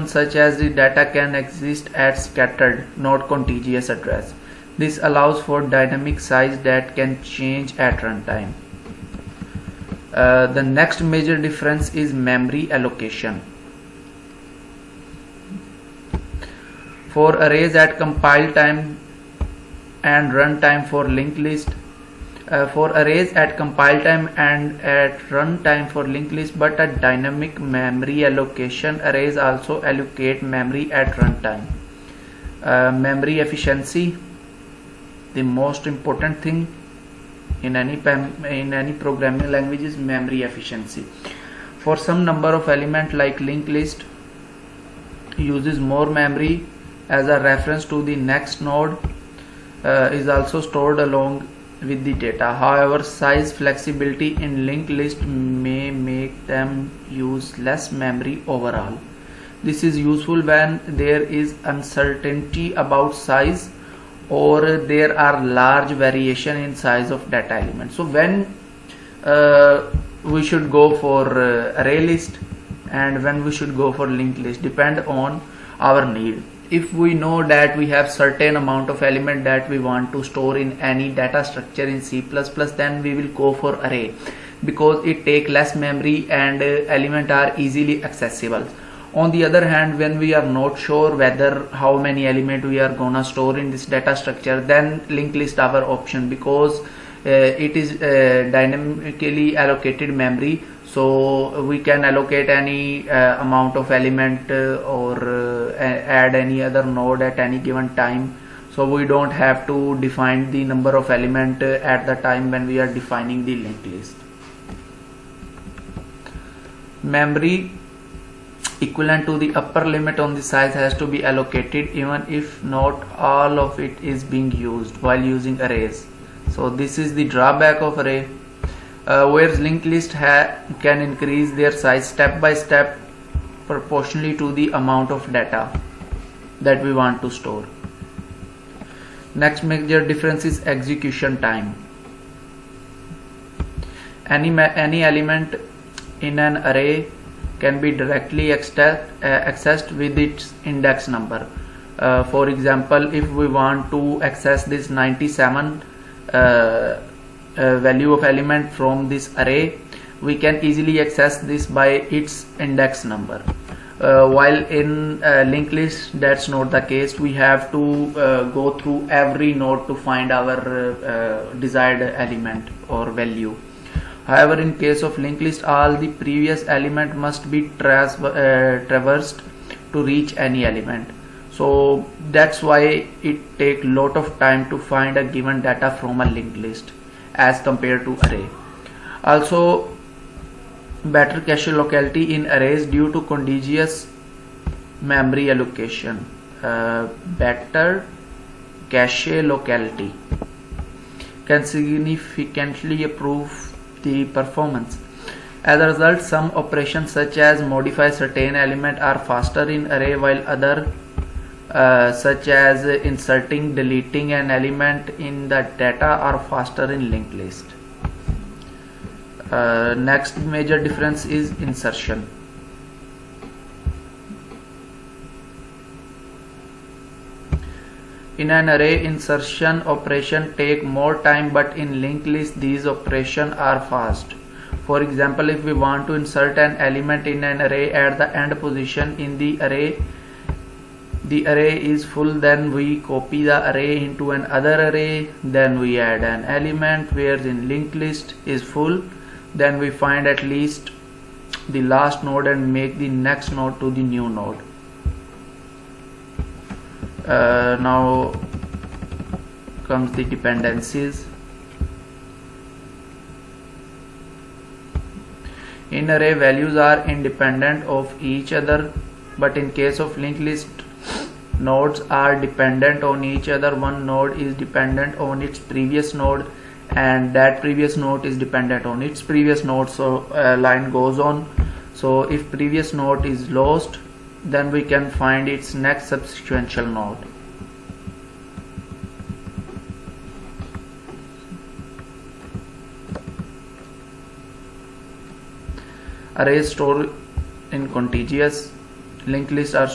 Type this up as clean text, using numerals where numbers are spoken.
such as the data can exist at scattered, not contiguous address. This allows for dynamic size that can change at runtime. The next major difference is memory allocation. For arrays at compile time and runtime for linked list, for arrays at compile time and at runtime for linked list, but at dynamic memory allocation, arrays also allocate memory at runtime. Memory efficiency, the most important thing in any programming language is memory efficiency. For some number of element like linked list uses more memory as a reference to the next node is also stored along with the data. However, size flexibility in linked list may make them use less memory overall. This is useful when there is uncertainty about size or there are large variation in size of data elements. So when we should go for array list and when we should go for linked list depend on our need. If we know that we have certain amount of element that we want to store in any data structure in C++, then we will go for array because it take less memory and element are easily accessible. On the other hand, when we are not sure whether how many element we are gonna store in this data structure, then linked list our option because it is dynamically allocated memory, so we can allocate any amount of element or add any other node at any given time, so we don't have to define the number of element at the time when we are defining the linked list. Memory equivalent to the upper limit on the size has to be allocated even if not all of it is being used while using arrays. So this is the drawback of array, whereas linked list can increase their size step by step proportionally to the amount of data that we want to store. Next major difference is execution time. Any element in an array can be directly accessed with its index number. For example, if we want to access this 97 value of element from this array, we can easily access this by its index number. While in linked list that's not the case. We have to go through every node to find our desired element or value. However, in case of linked list, all the previous element must be traversed to reach any element. So that's why it takes lot of time to find a given data from a linked list as compared to array. Also, better cache locality in arrays due to contiguous memory allocation. Better cache locality can significantly improve the performance. As a result, some operations such as modify certain element are faster in array while other such as inserting, deleting an element in the data are faster in linked list. Next major difference is insertion. In an array, insertion operation take more time, but in linked list these operations are fast. For example, if we want to insert an element in an array at the end position in the array is full, then we copy the array into another array, then we add an element, whereas in linked list is full, then we find at least the last node and make the next node to the new node. Now comes the dependencies. In array, values are independent of each other, but in case of linked list, nodes are dependent on each other. One node is dependent on its previous node and that previous node is dependent on its previous node, so line goes on. So if previous node is lost, then we can find its next subsequential node. Arrays store in contiguous linked list are